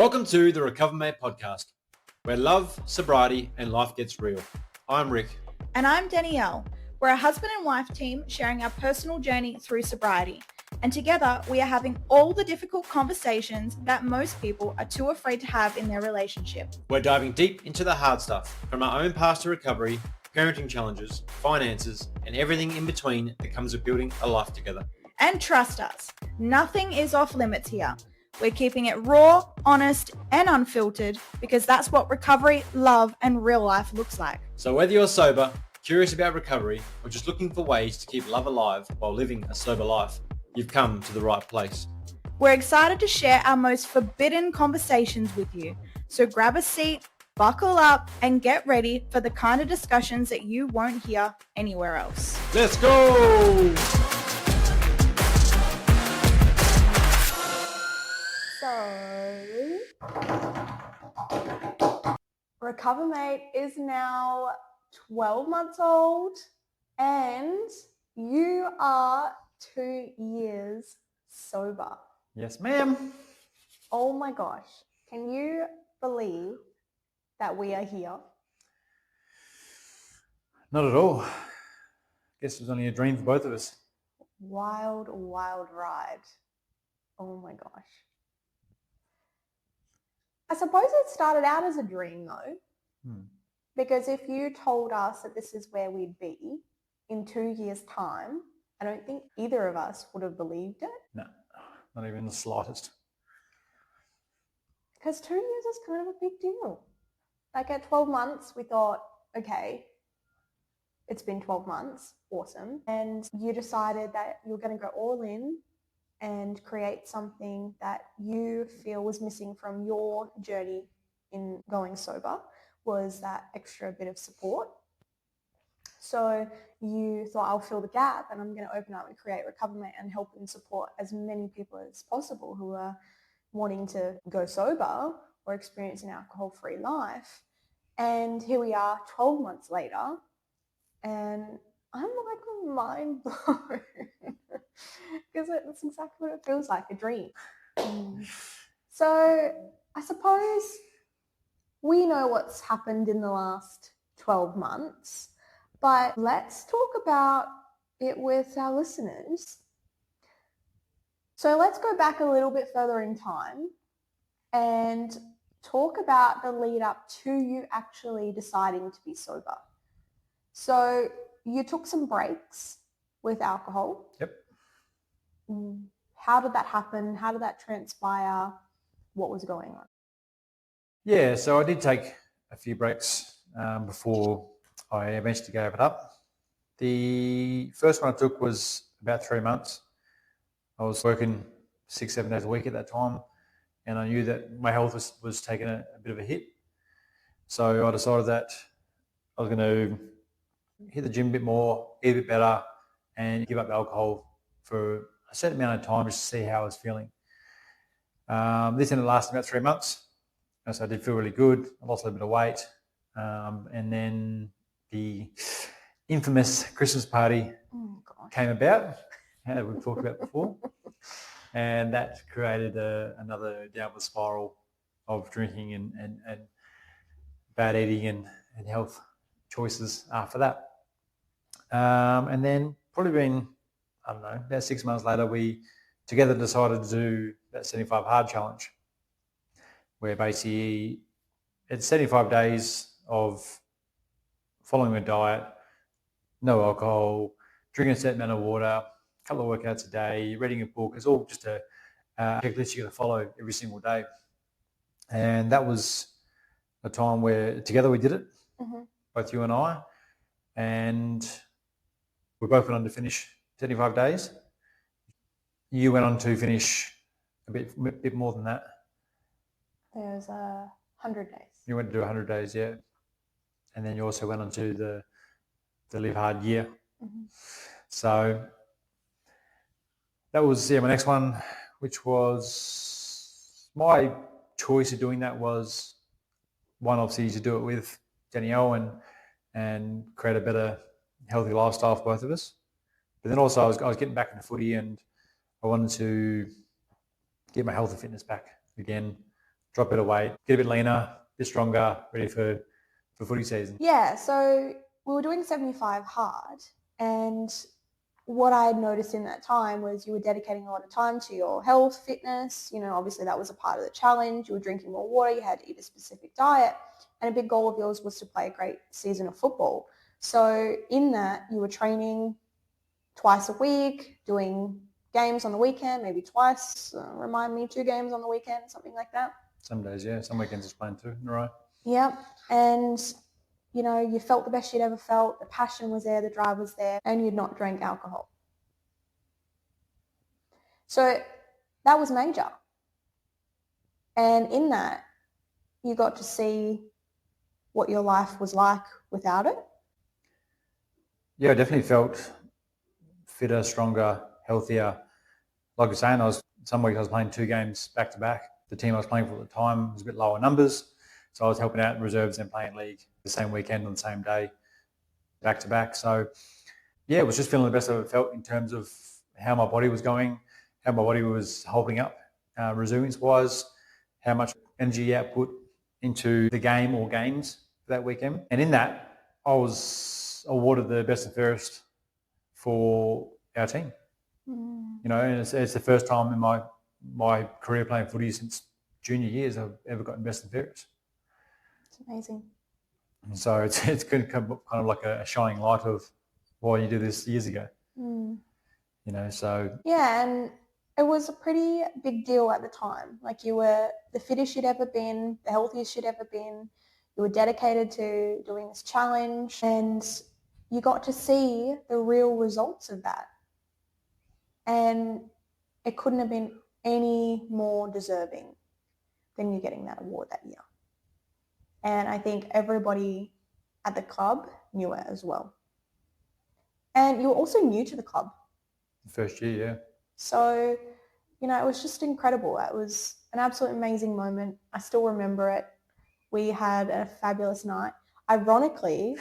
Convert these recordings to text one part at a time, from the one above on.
Welcome to the RecoverMate podcast, where love, sobriety, and life gets real. I'm Rick. And I'm Danielle. We're a husband and wife team sharing our personal journey through sobriety. And together, we are having all the difficult conversations that most people are too afraid to have in their relationship. We're diving deep into the hard stuff, from our own past to recovery, parenting challenges, finances, and everything in between that comes with building a life together. And trust us, nothing is off limits here. We're keeping it raw, honest, and unfiltered because that's what recovery, love, and real life looks like. So whether you're sober, curious about recovery, or just looking for ways to keep love alive while living a sober life, you've come to the right place. We're excited to share our most forbidden conversations with you. So grab a seat, buckle up, and get ready for the kind of discussions that you won't hear anywhere else. Let's go! So, RecoverMate is now 12 months old and you are 2 years sober. Yes, ma'am. Oh my gosh. Can you believe that we are here? Not at all. Guess it was only a dream for both of us. Wild, wild ride. Oh my gosh. I suppose it started out as a dream though, because if you told us that this is where we'd be in 2 years' time, I don't think either of us would have believed it. No, not even the slightest. Because 2 years is kind of a big deal. Like at 12 months, we thought, okay, it's been 12 months, awesome. And you decided that you were going to go all in and create something that you feel was missing from your journey in going sober, was that extra bit of support. So you thought, I'll fill the gap and I'm going to open up and create RecoverMate and help and support as many people as possible who are wanting to go sober or experience an alcohol-free life. And here we are 12 months later and I'm like mind blown because that's exactly what it feels like, a dream. So I suppose we know what's happened in the last 12 months, but let's talk about it with our listeners. So let's go back a little bit further in time and talk about the lead up to you actually deciding to be sober. So you took some breaks with alcohol. Yep. How did that happen? How did that transpire? What was going on? Yeah, so I did take a few breaks before I eventually gave it up. The first one I took was about 3 months. I was working 6-7 days a week at that time, and I knew that my health was taking a bit of a hit. So I decided that I was going to hit the gym a bit more, eat a bit better, and give up alcohol for a certain amount of time just to see how I was feeling. This ended up lasting about 3 months. So I did feel really good. I lost a little bit of weight. And then the infamous Christmas party came about, as we've talked about before. And that created another downward spiral of drinking and bad eating and health choices after that. And then probably about 6 months later, we together decided to do that 75 hard challenge, where basically it's 75 days of following a diet, no alcohol, drinking a certain amount of water, a couple of workouts a day, reading a book. It's all just a checklist you got to follow every single day. And that was a time where together we did it, both you and I, and we both went on to finish 75 days. You went on to finish a bit more than that. There's 100 days. You went to do 100 days, yeah. And then you also went on to the Live Hard year. So that was my next one, which was my choice of doing that was one, obviously, to do it with Danielle and create a better, healthy lifestyle for both of us. But then also I was getting back into footy and I wanted to get my health and fitness back again. drop a bit of weight, get a bit leaner, a bit stronger, ready for footy season? Yeah, so we were doing 75 hard, and what I had noticed in that time was you were dedicating a lot of time to your health, fitness. Obviously that was a part of the challenge. You were drinking more water, you had to eat a specific diet, and a big goal of yours was to play a great season of football. So in that, you were training twice a week, doing games on the weekend, maybe twice, remind me, 2 games on the weekend, something like that. Some days, yeah. Some weekends it's playing 2 in a row. Yep. And you felt the best you'd ever felt. The passion was there, the drive was there, and you'd not drank alcohol. So that was major. And in that, you got to see what your life was like without it. Yeah, I definitely felt fitter, stronger, healthier. Like you're saying, some weeks I was playing 2 games back to back. The team I was playing for at the time was a bit lower numbers, so I was helping out in reserves and playing league the same weekend on the same day, back to back. So yeah, it was just feeling the best I've ever felt in terms of how my body was going, how my body was holding up, resilience-wise, how much energy output into the game or games for that weekend. And in that, I was awarded the best and fairest for our team. And it's the first time in my career playing footy since junior years I've ever gotten best and fairest. It's amazing. So it's kind of like a shining light of why you did this years ago. So yeah, and it was a pretty big deal at the time. Like, you were the fittest you'd ever been, the healthiest you'd ever been. You were dedicated to doing this challenge, and you got to see the real results of that. And it couldn't have been any more deserving than you getting that award that year. And I think everybody at the club knew it as well. And you were also new to the club. The first year, yeah. So, it was just incredible. It was an absolute amazing moment. I still remember it. We had a fabulous night. Ironically,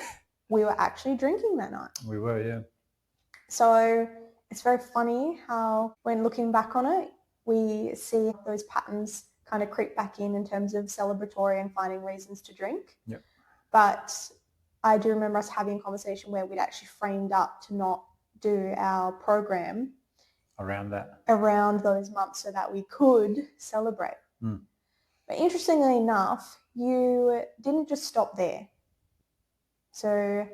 we were actually drinking that night. We were, yeah. So it's very funny how, when looking back on it, we see those patterns kind of creep back in terms of celebratory and finding reasons to drink. Yep. But I do remember us having a conversation where we'd actually framed up to not do our program around those months so that we could celebrate. But interestingly enough, you didn't just stop there. So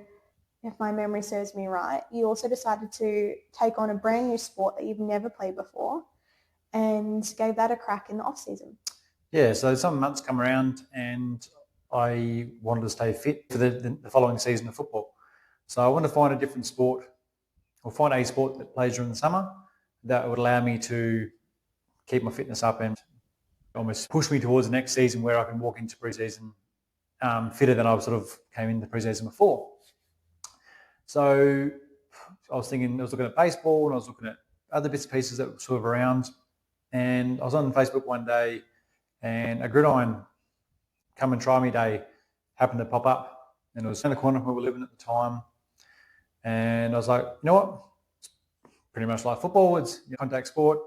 if my memory serves me right, you also decided to take on a brand new sport that you've never played before and gave that a crack in the off season. Yeah, so some months come around and I wanted to stay fit for the following season of football. So I wanted to find a different sport, or find a sport that plays during the summer that would allow me to keep my fitness up and almost push me towards the next season where I can walk into pre-season fitter than I sort of came into pre-season before. So I was looking at baseball and I was looking at other bits and pieces that were sort of around. And I was on Facebook one day and a gridiron come and try me day happened to pop up. And it was in the corner where we were living at the time. And I was like, you know what? It's pretty much like football. It's a contact sport.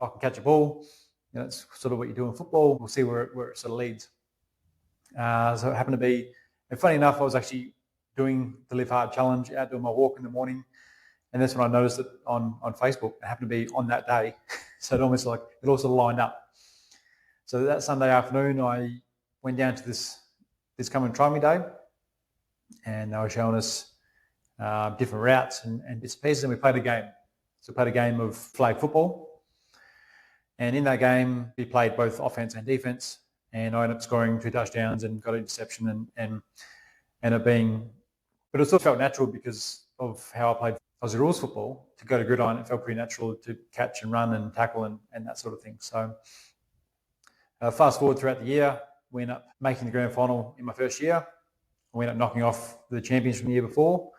I can catch a ball. That's sort of what you do in football. We'll see where it sort of leads. So it happened to be, and funny enough, I was actually doing the Live Hard Challenge, out doing my walk in the morning. And that's when I noticed it on Facebook. It happened to be on that day. So it almost like it also lined up. So that Sunday afternoon, I went down to this come and try me day. And they were showing us different routes and bits and pieces. And we played a game. So we played a game of flag football. And in that game, we played both offense and defense. And I ended up scoring 2 touchdowns and got an interception and ended up being, but it still felt natural because of how I played Aussie rules football. To go to gridiron, it felt pretty natural to catch and run and tackle and that sort of thing. So fast forward throughout the year, we ended up making the grand final in my first year. We ended up knocking off the champions from the year before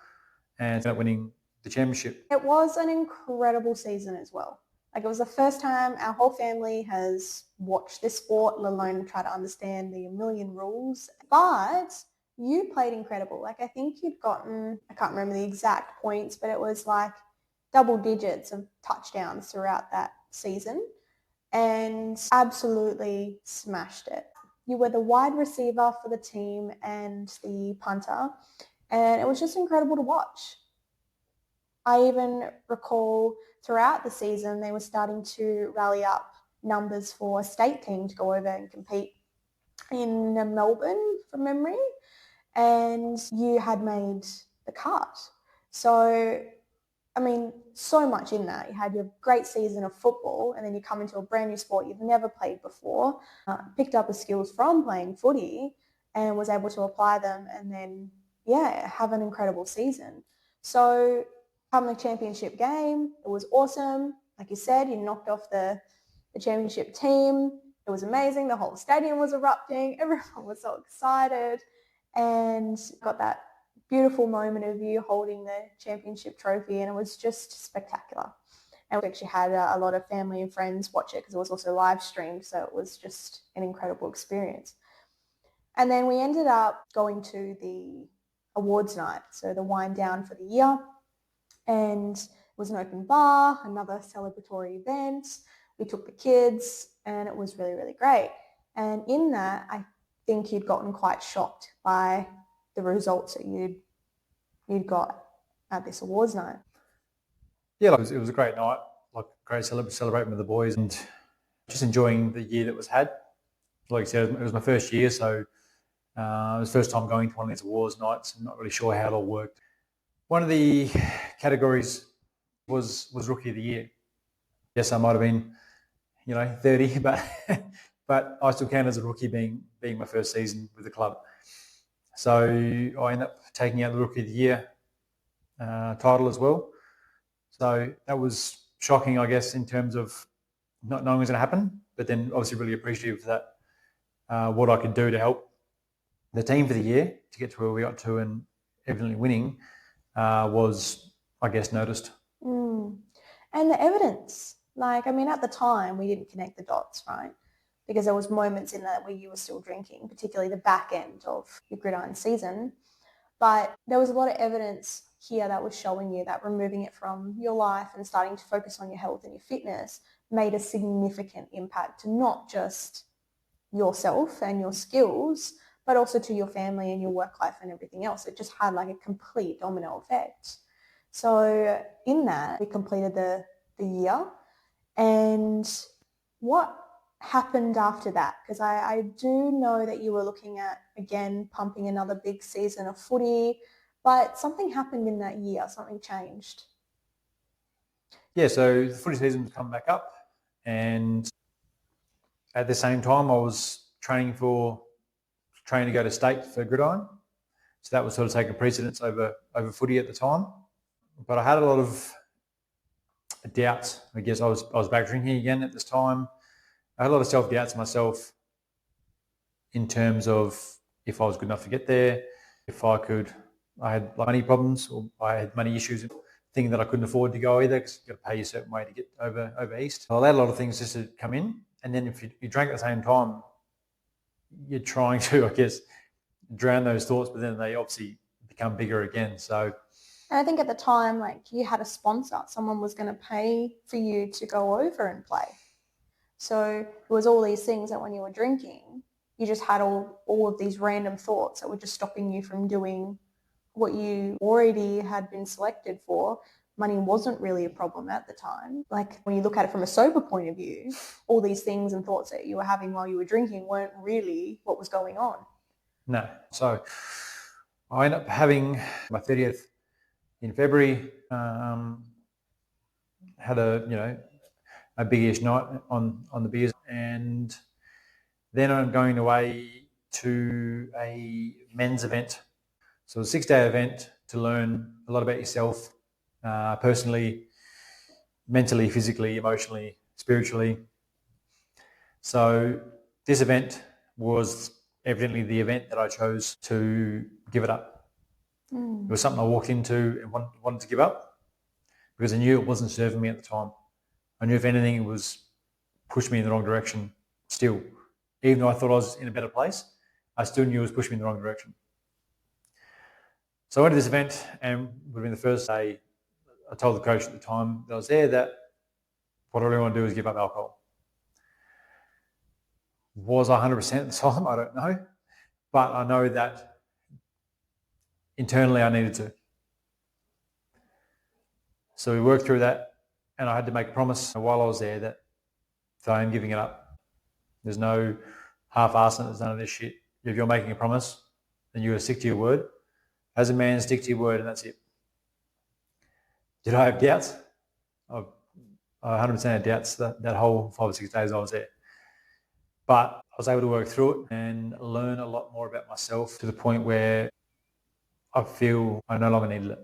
and ended up winning the championship. It was an incredible season as well. Like, it was the first time our whole family has watched this sport, let alone try to understand the million rules. But you played incredible. Like, I think you'd gotten, I can't remember the exact points, but it was like double digits of touchdowns throughout that season. and absolutely smashed it. You were the wide receiver for the team and the punter, and it was just incredible to watch. I even recall throughout the season they were starting to rally up numbers for a state team to go over and compete in Melbourne from memory, and you had made the cut. So, I mean, so much in that. You had your great season of football, and then you come into a brand new sport you've never played before, picked up the skills from playing footy and was able to apply them, and then, yeah, have an incredible season. So come the championship game, it was awesome. Like you said, you knocked off the championship team. It was amazing. The whole stadium was erupting. Everyone was so excited and got that beautiful moment of you holding the championship trophy, and it was just spectacular. And we actually had a lot of family and friends watch it because it was also live streamed, so it was just an incredible experience. And then we ended up going to the awards night, so the wind down for the year, and it was an open bar, another celebratory event. We took the kids, and it was really, really great. And in that, I think you'd gotten quite shocked by the results that you'd got at this awards night. Yeah, it was a great night, like great celebrating with the boys and just enjoying the year that was had. Like I said, it was my first year, so it was the first time going to one of these awards nights. I'm not really sure how it all worked. One of the categories was Rookie of the Year. Yes, I might have been, 30, but but I still count as a rookie being my first season with the club. So I ended up taking out the Rookie of the Year title as well. So that was shocking, I guess, in terms of not knowing it was going to happen, but then obviously really appreciative for that, what I could do to help the team for the year to get to where we got to and evidently winning was, I guess, noticed. And the evidence, at the time we didn't connect the dots, right? Because there was moments in that where you were still drinking, particularly the back end of your gridiron season. But there was a lot of evidence here that was showing you that removing it from your life and starting to focus on your health and your fitness made a significant impact to not just yourself and your skills, but also to your family and your work life and everything else. It just had like a complete domino effect. So in that, we completed the year. And what happened after that? Because I do know that you were looking at, again, pumping another big season of footy, but something happened in that year. Something changed. Yeah, so the footy season was coming back up, and at the same time, I was training to go to state for gridiron. So that was sort of taking precedence over footy at the time. But I had a lot of doubts. I guess I was back drinking again at this time. I had a lot of self-doubts myself in terms of if I was good enough to get there, if I could. I had money problems, or I had money issues, thinking that I couldn't afford to go either because you've got to pay a certain way to get over east. So I allowed a lot of things just to come in, and then if you drank at the same time, you're trying to, I guess, drown those thoughts, but then they obviously become bigger again. So, and I think at the time, you had a sponsor. Someone was going to pay for you to go over and play. So it was all these things that when you were drinking, you just had all of these random thoughts that were just stopping you from doing what you already had been selected for. Money wasn't really a problem at the time. Like when you look at it from a sober point of view, all these things and thoughts that you were having while you were drinking weren't really what was going on. No. So I ended up having my 30th in February. Had a big-ish night on the beers, and then I'm going away to a men's event. So it's a 6-day event to learn a lot about yourself, personally, mentally, physically, emotionally, spiritually. So this event was evidently the event that I chose to give it up. It was something I walked into and wanted to give up because I knew it wasn't serving me at the time. I knew if anything, it was pushed me in the wrong direction still. Even though I thought I was in a better place, I still knew it was pushing me in the wrong direction. So I went to this event, and within the first day, I told the coach at the time that I was there that what I really want to do is give up alcohol. Was I 100% at the time? I don't know. But I know that internally I needed to. So we worked through that, and I had to make a promise while I was there that I am giving it up. There's no half-assing it. There's none of this shit. If you're making a promise, then you got to stick to your word. As a man, stick to your word, and that's it. Did I have doubts? I 100% had doubts that whole 5 or 6 days I was there. But I was able to work through it and learn a lot more about myself to the point where I feel I no longer needed it.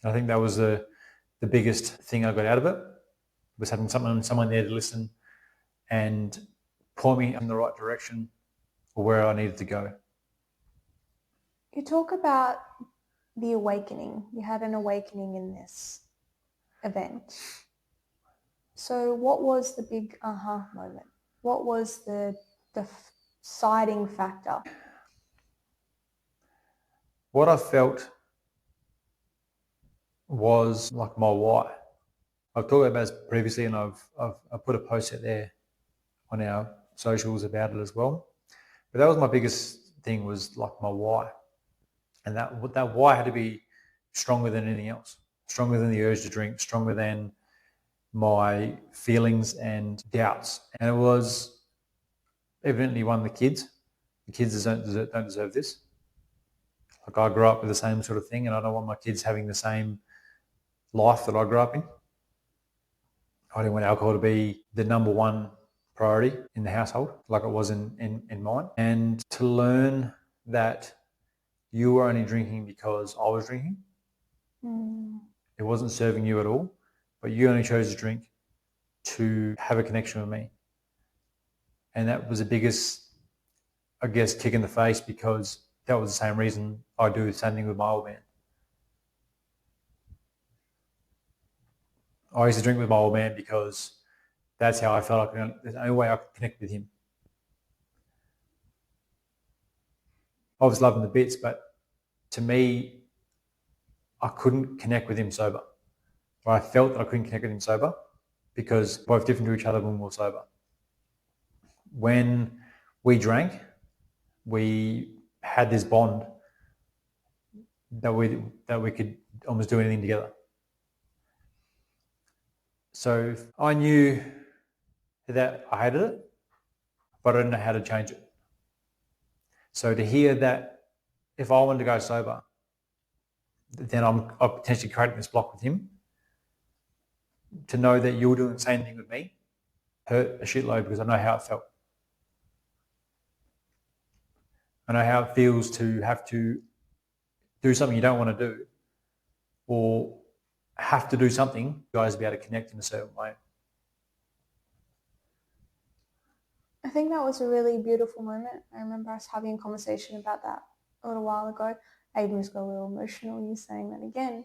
I think that was the biggest thing I got out of it, was having someone there to listen and point me in the right direction or where I needed to go. You talk about the awakening. You had an awakening in this event. So what was the big aha moment? What was the deciding factor? What I felt was like my why. I've talked about this previously, and I've put a post out there on our socials about it as well. But that was my biggest thing, was like my why. And that why had to be stronger than anything else, stronger than the urge to drink, stronger than my feelings and doubts. And it was evidently one of the kids. The kids don't deserve this. Like, I grew up with the same sort of thing, and I don't want my kids having the same life that I grew up in. I didn't want alcohol to be the number one priority in the household like it was in mine. And to learn that you were only drinking because I was drinking. It wasn't serving you at all, but you only chose to drink to have a connection with me. And that was the biggest, I guess, kick in the face, because that was the same reason I do the same thing with my old man. I used to drink with my old man because that's how I felt that's the only way I could connect with him. I was loving the bits, but to me, I couldn't connect with him sober. Or I felt that I couldn't connect with him sober because we're both different to each other when we were sober. When we drank, we had this bond that we could almost do anything together. So I knew that I hated it, but I didn't know how to change it. So to hear that if I wanted to go sober, then I'm potentially creating this block with him, to know that you're doing the same thing with me hurt a shitload, because I know how it felt. I know how it feels to have to do something you don't want to do, or have to do something, you guys be able to connect in a certain way. I think that was a really beautiful moment. I remember us having a conversation about that a little while ago. I even just got a little emotional you saying that again,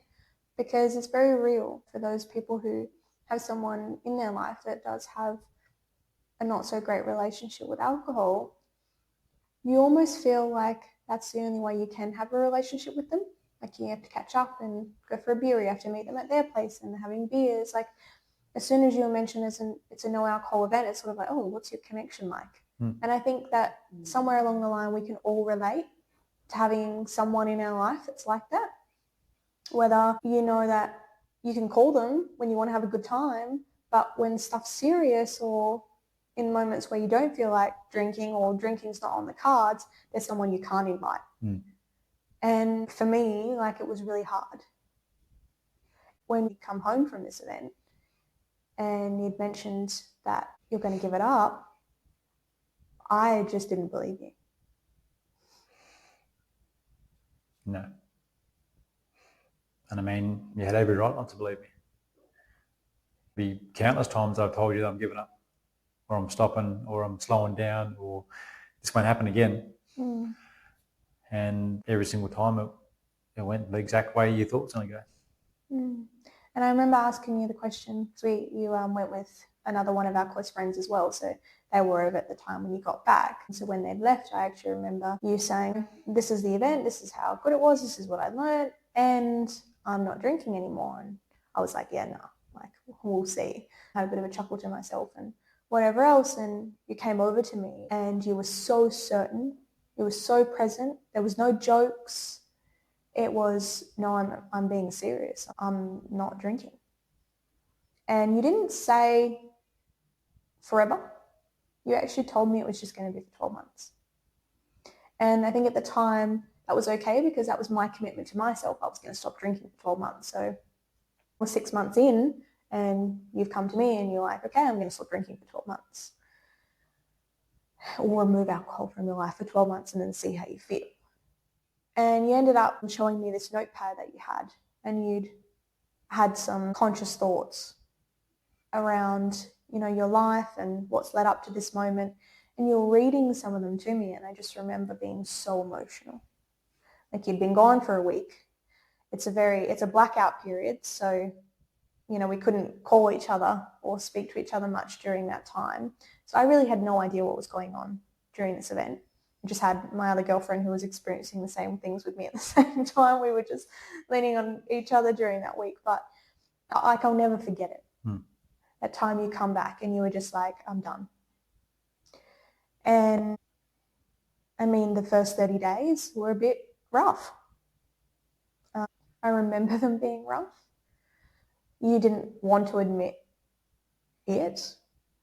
because it's very real for those people who have someone in their life that does have a not so great relationship with alcohol. You almost feel like that's the only way you can have a relationship with them. Like, you have to catch up and go for a beer. You have to meet them at their place and having beers. Like, as soon as you mention it's a no alcohol event, it's sort of like, oh, what's your connection like? And I think that somewhere along the line we can all relate to having someone in our life that's like that. Whether you know that you can call them when you want to have a good time, but when stuff's serious, or in moments where you don't feel like drinking, or drinking's not on the cards, there's someone you can't invite. And for me, like, it was really hard. When you come home from this event and you'd mentioned that you're going to give it up, I just didn't believe you. No. And I mean, you had every right not to believe me. Be countless times I've told you that I'm giving up, or I'm stopping, or I'm slowing down, or this won't happen again. And every single time it went the exact way you thought it was going to go. And I remember asking you the question, because you went with another one of our close friends as well, so they were over at the time when you got back. And so when they'd left, I actually remember you saying, this is the event, this is how good it was, this is what I learned, and I'm not drinking anymore. And I was like, yeah, no, like, we'll see. I had a bit of a chuckle to myself and whatever else. And you came over to me and you were so certain. You were so present. There was no jokes. It was, no, I'm being serious. I'm not drinking. And you didn't say forever. You actually told me it was just going to be for 12 months. And I think at the time that was okay because that was my commitment to myself. I was going to stop drinking for 12 months. So we're 6 months in and you've come to me and you're like, okay, I'm going to stop drinking for 12 months. Or remove alcohol from your life for 12 months and then see how you feel. And you ended up showing me this notepad that you had, and you'd had some conscious thoughts around, your life and what's led up to this moment. And you were reading some of them to me, and I just remember being so emotional. Like, you'd been gone for a week. It's a blackout period, so we couldn't call each other or speak to each other much during that time. So I really had no idea what was going on during this event. I just had my other girlfriend who was experiencing the same things with me at the same time. We were just leaning on each other during that week. But I'll never forget it. That time you come back and you were just like, I'm done. And I mean, the first 30 days were a bit rough. I remember them being rough. You didn't want to admit it,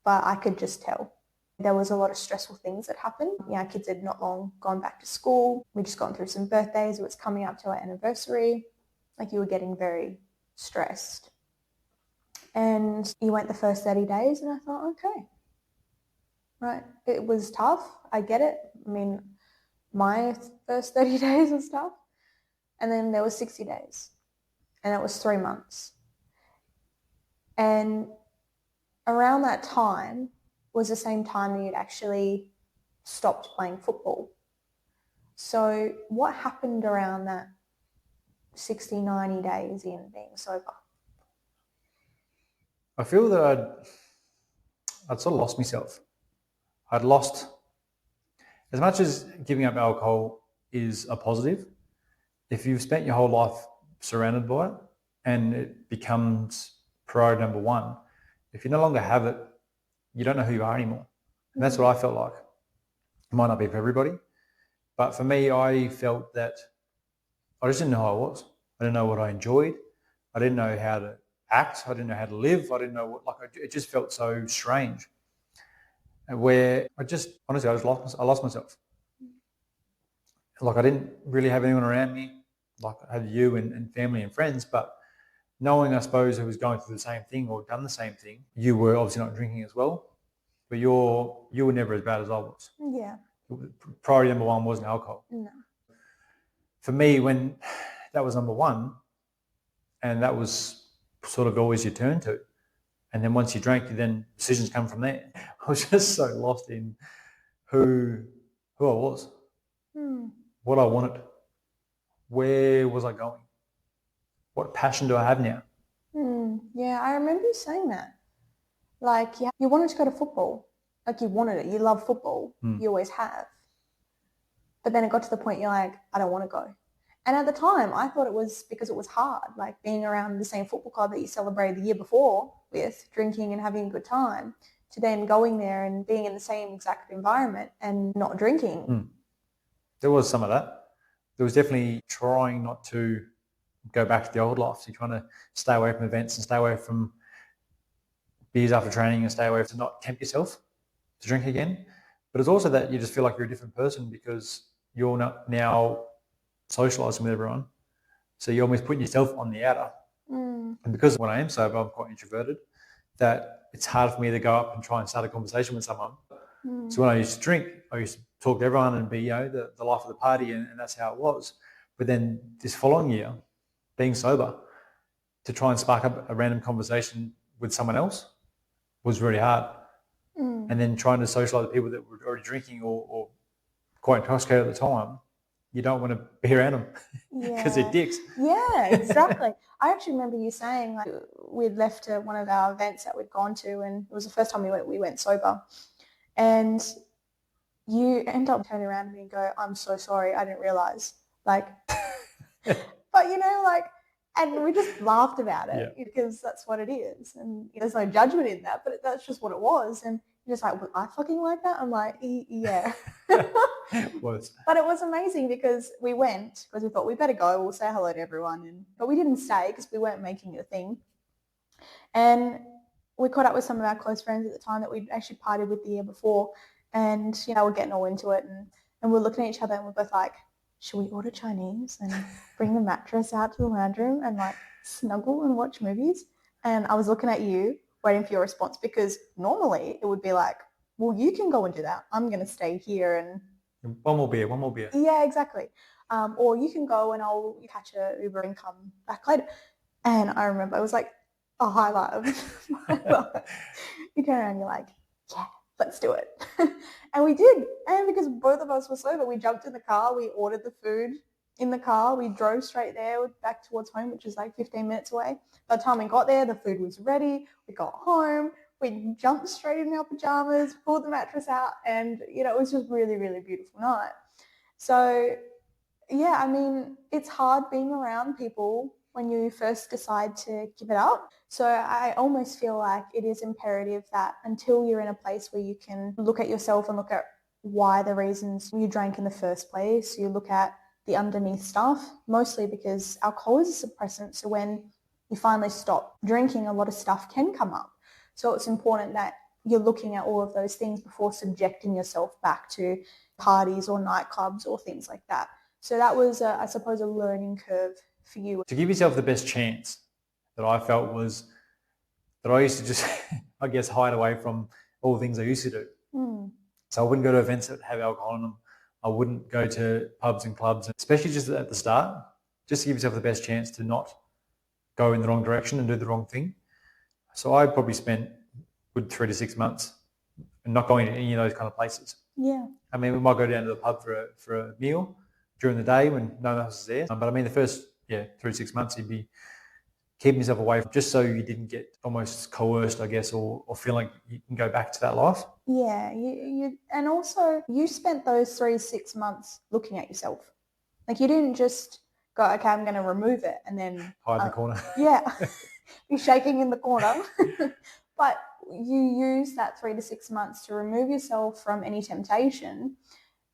but I could just tell. There was a lot of stressful things that happened. Our kids had not long gone back to school. We'd just gone through some birthdays. It was coming up to our anniversary. Like, you were getting very stressed. And you went the first 30 days and I thought, okay, right. It was tough. I get it. I mean, my first 30 days was tough. And then there was 60 days. And it was 3 months. And around that time was the same time that you'd actually stopped playing football. So what happened around that 60, 90 days in being sober? I feel that I'd sort of lost myself. I'd lost, as much as giving up alcohol is a positive, if you've spent your whole life surrounded by it and it becomes priority number one, if you no longer have it, you don't know who you are anymore. And that's what I felt like. It might not be for everybody, but for me, I felt that I just didn't know who I was. I didn't know what I enjoyed. I didn't know how to act. I didn't know how to live. I didn't know it just felt so strange. Where I lost myself. Like, I didn't really have anyone around me. Like, I had you and family and friends, but knowing, I suppose, who was going through the same thing or done the same thing, you were obviously not drinking as well, but you were never as bad as I was. Yeah. Priority number one wasn't alcohol. No. For me, when that was number one, and that was sort of always your turn to, and then once you drank, then decisions come from there. I was just so lost in who I was, what I wanted, where was I going, what passion do I have now? Yeah, I remember you saying that. Like, you wanted to go to football. Like, you wanted it. You love football. You always have. But then it got to the point you're like, I don't want to go. And at the time, I thought it was because it was hard, like being around the same football club that you celebrated the year before with, drinking and having a good time, to then going there and being in the same exact environment and not drinking. There was some of that. There was definitely trying not to go back to the old life. So you're trying to stay away from events and stay away from beers after training and stay away to not tempt yourself to drink again. But it's also that you just feel like you're a different person because you're not now socialising with everyone. So you're almost putting yourself on the outer. And because when I am sober, I'm quite introverted, that it's hard for me to go up and try and start a conversation with someone. So when I used to drink, I used to talk to everyone and be, the life of the party, and that's how it was. But then this following year, being sober, to try and spark up a random conversation with someone else was really hard. And then trying to socialise with people that were already drinking or quite intoxicated at the time, you don't want to be around them because they're dicks. Yeah, exactly. I actually remember you saying, like, we'd left one of our events that we'd gone to, and it was the first time we went sober. And you end up turning around to me and go, I'm so sorry, I didn't realise. Like, but and we just laughed about it because that's what it is. And there's no judgment in that, but that's just what it was. And Just like, was I fucking like that? I'm like, yeah. Was. But it was amazing because we went because we thought we better go. We'll say hello to everyone, but we didn't stay because we weren't making it a thing. And we caught up with some of our close friends at the time that we'd actually partied with the year before, and we're getting all into it, and we're looking at each other, and we're both like, should we order Chinese and bring the mattress out to the lounge room and like snuggle and watch movies? And I was looking at you, waiting for your response, because normally it would be like, well, you can go and do that. I'm going to stay here and... One more beer. Yeah, exactly. Or you can go and I'll catch a Uber and come back later. And I remember it was like a highlight of my life. You turn around and you're like, yeah, let's do it. And we did. And because both of us were sober, we jumped in the car, we ordered the food in the car, we drove straight there back towards home, which is like 15 minutes away. By the time we got there, the food was ready. We got home. We jumped straight in our pajamas, pulled the mattress out, and, it was just really, really beautiful night. So, yeah, I mean, it's hard being around people when you first decide to give it up. So I almost feel like it is imperative that until you're in a place where you can look at yourself and look at why the reasons you drank in the first place, you look at the underneath stuff, mostly because alcohol is a suppressant. So when you finally stop drinking, a lot of stuff can come up. So it's important that you're looking at all of those things before subjecting yourself back to parties or nightclubs or things like that. So that was, I suppose, a learning curve for you. To give yourself the best chance that I felt was that I used to just, I guess, hide away from all the things I used to do. So I wouldn't go to events that have alcohol in them. I wouldn't go to pubs and clubs, especially just at the start, just to give yourself the best chance to not go in the wrong direction and do the wrong thing. So I probably spent a good 3 to 6 months not going to any of those kind of places. Yeah. I mean, we might go down to the pub for a meal during the day when no one else is there. But I mean, the first 3 to 6 months, you'd be keeping yourself away just so you didn't get almost coerced, I guess, or feel like you can go back to that life. Yeah, and also you spent those 3 to 6 months looking at yourself. Like you didn't just go, okay, I'm going to remove it and then hide in the corner. Yeah, you're shaking in the corner. But you use that 3 to 6 months to remove yourself from any temptation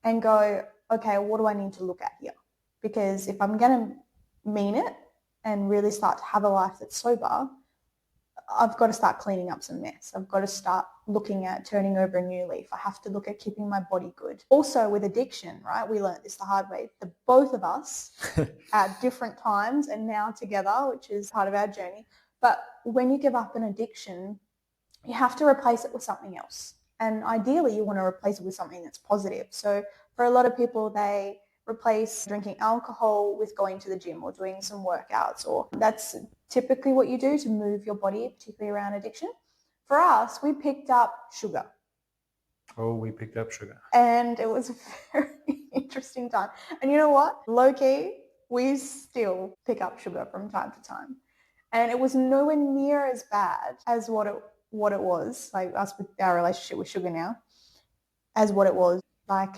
and go, okay, what do I need to look at here? Because if I'm going to mean it and really start to have a life that's sober, I've got to start cleaning up some mess. I've got to start looking at turning over a new leaf. I have to look at keeping my body good. Also with addiction, right? We learned this the hard way. The both of us at different times and now together, which is part of our journey. But when you give up an addiction, you have to replace it with something else. And ideally you want to replace it with something that's positive. So for a lot of people, they replace drinking alcohol with going to the gym or doing some workouts, or that's typically what you do to move your body, particularly around addiction. For us, we picked up sugar. Oh, we picked up sugar. And it was a very interesting time. And you know what? Low key, we still pick up sugar from time to time. And it was nowhere near as bad as what it was, like us with our relationship with sugar now, as what it was. Like,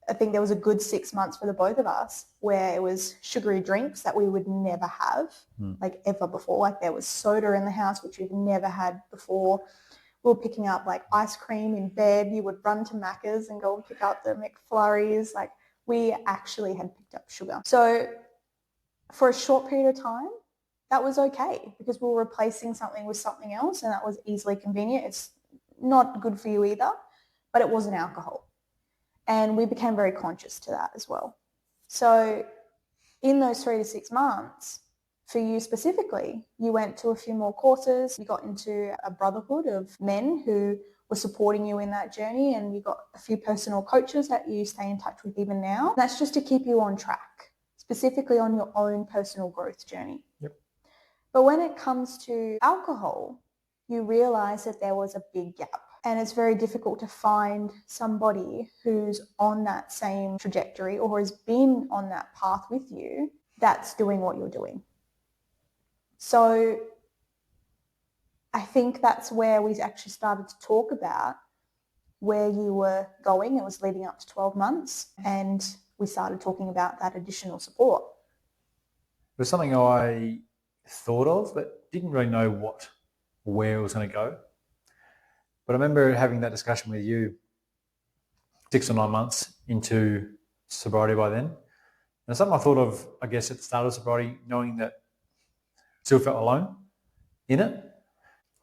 I think there was a good 6 months for the both of us where it was sugary drinks that we would never have, like ever before. Like there was soda in the house, which we've never had before. We were picking up like ice cream in bed. You would run to Macca's and go and pick up the McFlurries. Like we actually had picked up sugar. So for a short period of time, that was okay because we were replacing something with something else, and that was easily convenient. It's not good for you either, but it wasn't alcohol. And we became very conscious to that as well. So in those 3 to 6 months, for you specifically, you went to a few more courses. You got into a brotherhood of men who were supporting you in that journey, and you got a few personal coaches that you stay in touch with even now. And that's just to keep you on track, specifically on your own personal growth journey. Yep. But when it comes to alcohol, you realize that there was a big gap. And it's very difficult to find somebody who's on that same trajectory or has been on that path with you that's doing what you're doing. So I think that's where we actually started to talk about where you were going. It was leading up to 12 months, and we started talking about that additional support. It was something I thought of but didn't really know where it was going to go. But I remember having that discussion with you 6 or 9 months into sobriety by then. And something I thought of, I guess, at the start of sobriety, knowing that I still felt alone in it.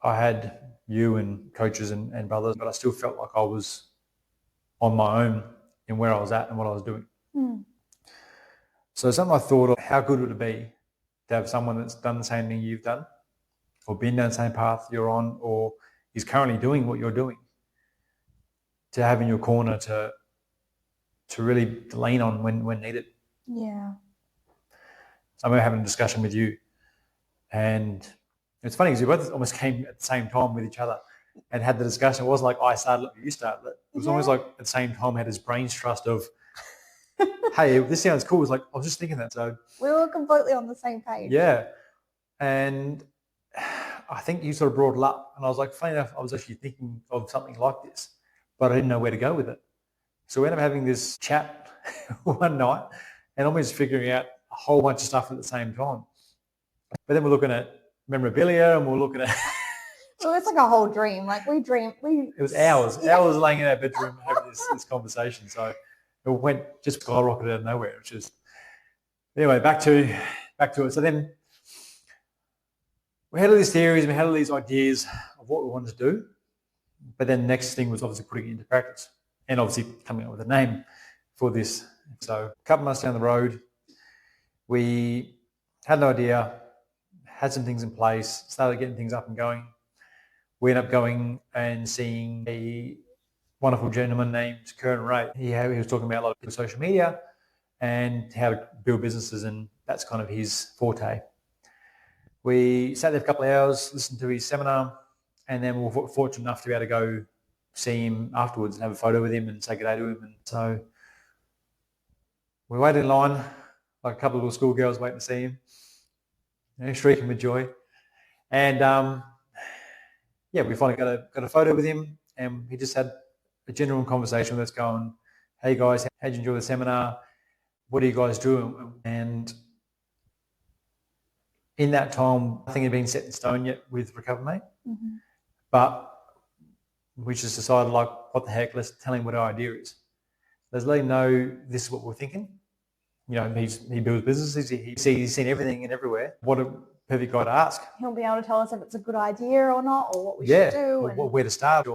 I had you and coaches and brothers, but I still felt like I was on my own in where I was at and what I was doing. So something I thought of, how good would it be to have someone that's done the same thing you've done, or been down the same path you're on, or is currently doing what you're doing, to have in your corner to really lean on when needed. Yeah. I remember having a discussion with you, and it's funny because we both almost came at the same time with each other and had the discussion. It wasn't like I started it or you started it. It was almost like at the same time had this brain's trust of, hey, this sounds cool. It's like, I was just thinking that. So we were completely on the same page. Yeah. And I think you sort of brought it up, and I was like, funny enough, I was actually thinking of something like this, but I didn't know where to go with it. So we ended up having this chat one night and almost figuring out a whole bunch of stuff at the same time. But then we're looking at memorabilia, and we're looking at Well, it's like a whole dream. Like it was hours laying in our bedroom having this conversation. So it went just skyrocketed out of nowhere, which is anyway, back to it. So then we had all these theories, we had all these ideas of what we wanted to do, but then the next thing was obviously putting it into practice and obviously coming up with a name for this. So a couple months down the road, we had an idea, had some things in place, started getting things up and going. We ended up going and seeing a wonderful gentleman named Ray. He was talking about a lot of social media and how to build businesses, and that's kind of his forte. We sat there for a couple of hours, listened to his seminar, and then we were fortunate enough to be able to go see him afterwards and have a photo with him and say good day to him. And so we waited in line like a couple of little schoolgirls waiting to see him, shrieking with joy. And we finally got a photo with him, and he just had a general conversation with us going, hey guys, how'd you enjoy the seminar? What do you guys do? And in that time, nothing had been set in stone yet with RecoverMate, but we just decided, like, what the heck, let's tell him what our idea is. Let's let him know this is what we're thinking. You know, he builds businesses, he's seen everything and everywhere. What a perfect guy to ask. He'll be able to tell us if it's a good idea or not, or what we should do. Or where to start.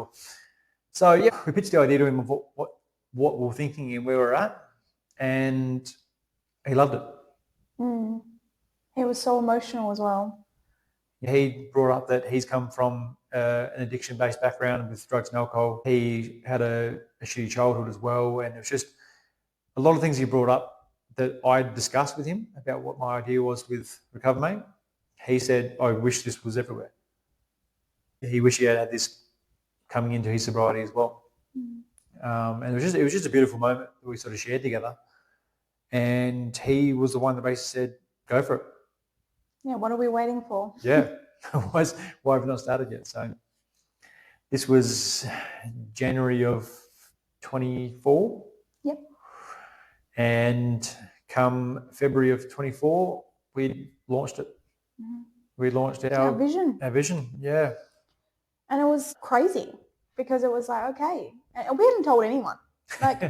So we pitched the idea to him of what we're thinking and where we're at, and he loved it. He was so emotional as well. He brought up that he's come from an addiction-based background with drugs and alcohol. He had a shitty childhood as well, and it was just a lot of things he brought up that I discussed with him about what my idea was with RecoverMate. He said, I wish this was everywhere. He wished he had this coming into his sobriety as well. And it was just a beautiful moment that we sort of shared together. And he was the one that basically said, go for it. Yeah, what are we waiting for? Yeah, why have we not started yet? So this was January of 24. Yep. And come February of 24, we launched it. We launched our vision. Our vision, yeah. And it was crazy because it was like, okay, and we hadn't told anyone. Like,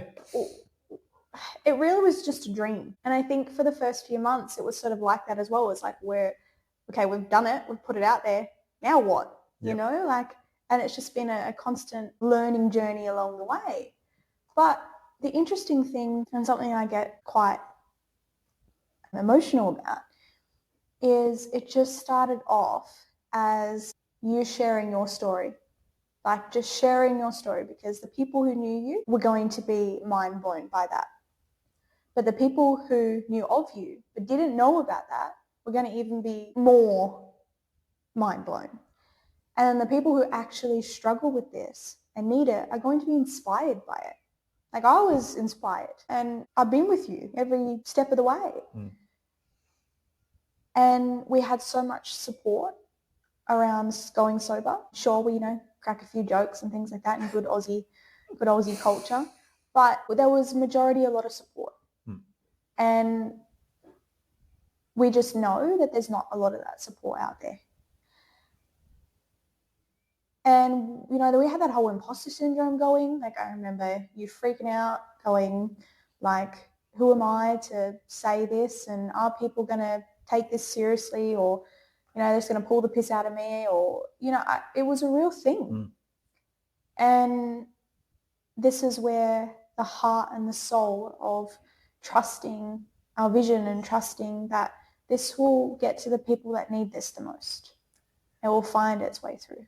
it really was just a dream. And I think for the first few months, it was sort of like that as well. It's like, we've done it, we've put it out there. Now what? You know, like, and it's just been a constant learning journey along the way. But the interesting thing, and something I get quite emotional about, is it just started off as you sharing your story. Like, just sharing your story, because the people who knew you were going to be mind blown by that. But the people who knew of you but didn't know about that were going to even be more mind blown. And then the people who actually struggle with this and need it are going to be inspired by it. Like, I was inspired, and I've been with you every step of the way. And we had so much support around going sober. Sure, we, crack a few jokes and things like that in good Aussie culture. But there was majority a lot of support. And we just know that there's not a lot of that support out there. And, we had that whole imposter syndrome going. Like, I remember you freaking out, going, like, who am I to say this? And are people going to take this seriously? Or, they're just going to pull the piss out of me? Or, it was a real thing. And this is where the heart and the soul of trusting our vision and trusting that this will get to the people that need this the most. It will find its way through.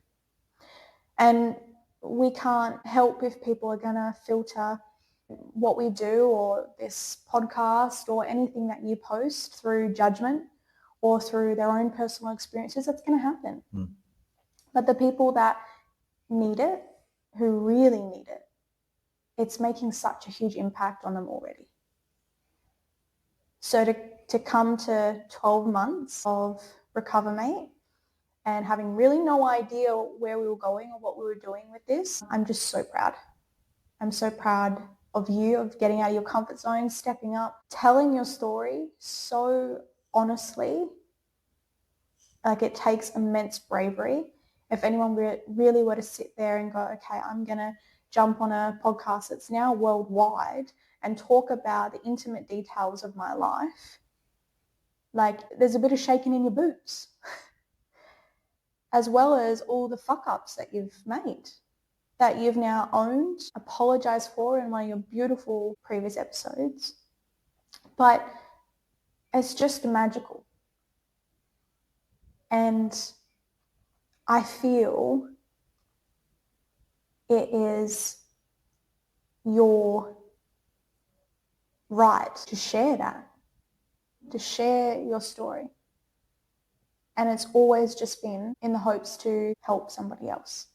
And we can't help if people are going to filter what we do or this podcast or anything that you post through judgment or through their own personal experiences. That's going to happen. But the people that need it, who really need it, it's making such a huge impact on them already. So to come to 12 months of RecoverMate and having really no idea where we were going or what we were doing with this, I'm just so proud. I'm so proud of you, of getting out of your comfort zone, stepping up, telling your story so honestly. Like, it takes immense bravery. If anyone really were to sit there and go, okay, I'm going to jump on a podcast that's now worldwide and talk about the intimate details of my life, like, there's a bit of shaking in your boots, as well as all the fuck-ups that you've made, that you've now owned, apologized for in one of your beautiful previous episodes. But it's just magical. And I feel it is your right to share that, to share your story. And it's always just been in the hopes to help somebody else.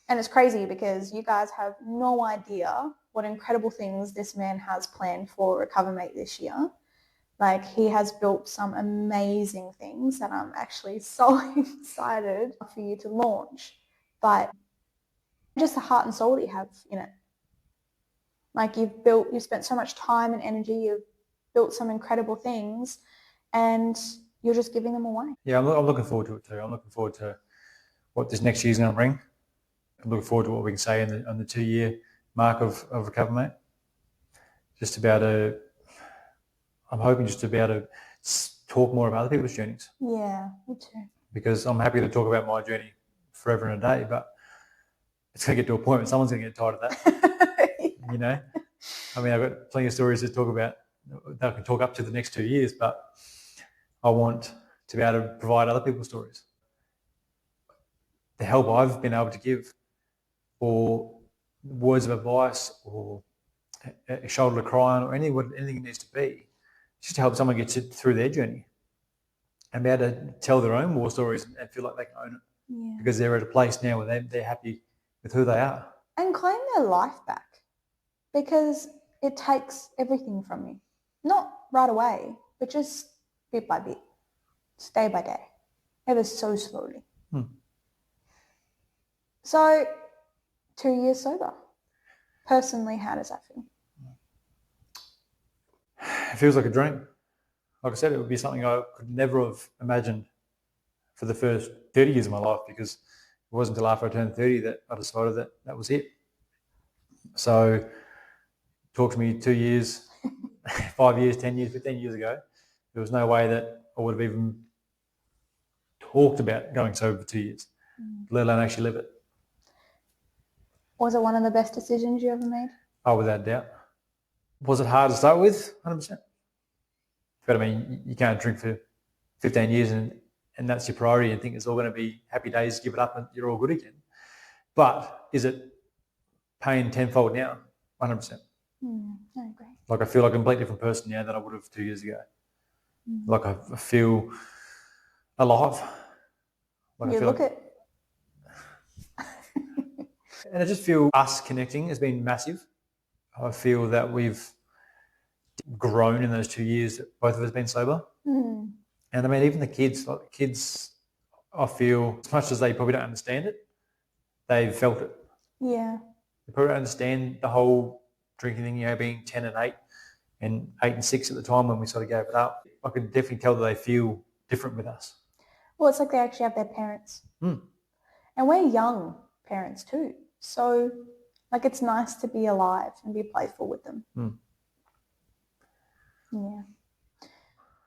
And it's crazy because you guys have no idea what incredible things this man has planned for RecoverMate this year. Like, he has built some amazing things that I'm actually so excited for you to launch. But just the heart and soul that you have in it. Like, you've spent so much time and energy, you've built some incredible things, and you're just giving them away. Yeah, I'm looking forward to it too. I'm looking forward to what this next year's going to bring. I'm looking forward to what we can say on the 2-year mark of RecoverMate. Just to be able to, I'm hoping just to be able to talk more about other people's journeys. Yeah, me too. Because I'm happy to talk about my journey forever and a day, but it's going to get to a point where someone's going to get tired of that. Yeah. I mean, I've got plenty of stories to talk about that I can talk up to the next 2 years, but I want to be able to provide other people's stories. The help I've been able to give, or words of advice, or a shoulder to cry on, or anything it needs to be, just to help someone get through their journey and be able to tell their own war stories and feel like they can own it, because they're at a place now where they're happy with who they are. And claim their life back, because it takes everything from you. Not right away, but just bit by bit, day by day, ever so slowly. So, 2 years sober. Personally, how does that feel? It feels like a dream. Like I said, it would be something I could never have imagined for the first 30 years of my life, because it wasn't until after I turned 30 that I decided that was it. So, talk to me 2 years, 5 years, 10 years, 15 years ago, there was no way that I would have even talked about going sober for 2 years, let alone actually live it. Was it one of the best decisions you ever made? Oh, without a doubt. Was it hard to start with? 100%. But I mean, you can't drink for 15 years and that's your priority and think it's all going to be happy days, give it up and you're all good again. But is it pain tenfold now? 100%. I agree. Like, I feel like a completely different person now than I would have 2 years ago. Like, I feel alive. Like, you I feel look like, it. and I just feel us connecting has been massive. I feel that we've grown in those 2 years that both of us have been sober. And I mean, even the kids, I feel, as much as they probably don't understand it, they've felt it. Yeah. They probably don't understand the whole drinking thing, being 10 and 8 and 8 and 6 at the time when we sort of gave it up. I could definitely tell that they feel different with us. Well, it's like they actually have their parents. Mm. And we're young parents too. So, like, it's nice to be alive and be playful with them. Mm. Yeah.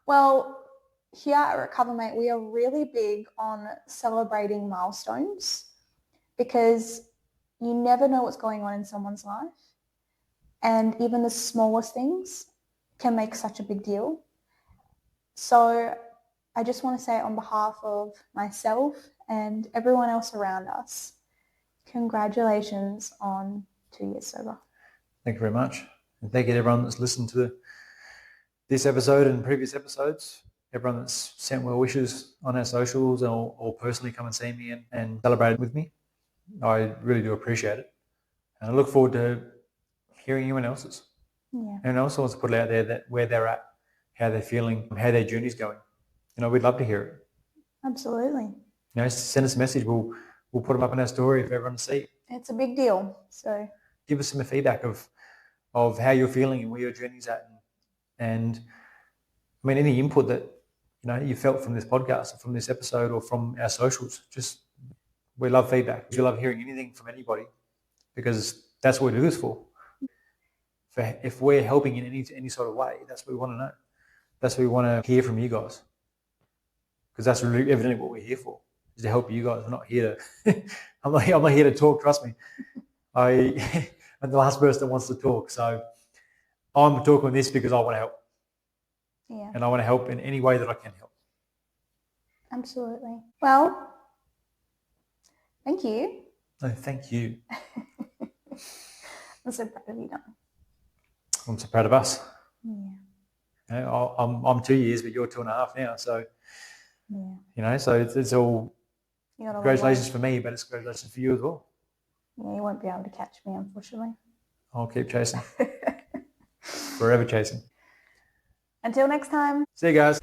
Well, here at RecoverMate, we are really big on celebrating milestones because you never know what's going on in someone's life. And even the smallest things can make such a big deal. So I just want to say on behalf of myself and everyone else around us, congratulations on 2 years sober. Thank you very much. And thank you to everyone that's listened to this episode and previous episodes. Everyone that's sent well wishes on our socials or personally come and see me and celebrate with me. I really do appreciate it. And I look forward to hearing anyone else's. Yeah. Anyone else wants to put it out there that where they're at, how they're feeling, how their journey's going. We'd love to hear it. Absolutely. Send us a message. We'll put them up in our story for everyone to see. It's a big deal. So give us some feedback of how you're feeling and where your journey's at. And I mean, any input that you felt from this podcast or from this episode or from our socials, we love feedback. We love hearing anything from anybody because that's what we do this for. If we're helping in any sort of way, that's what we want to know. That's what we want to hear from you guys, because that's really evidently what we're here for, is to help you guys. We're not here to I'm not here to talk, trust me. I'm the last person that wants to talk, so I'm talking this because I want to help. Yeah. And I want to help in any way that I can help. Absolutely. Well, thank you. No, thank you. I'm so proud of you, Don. I'm so proud of us. Yeah. I'm 2 years, but you're 2.5 now. So, yeah. So it's all congratulations for me, but it's congratulations for you as well. Yeah, you won't be able to catch me, unfortunately. I'll keep chasing. Forever chasing. Until next time. See you guys.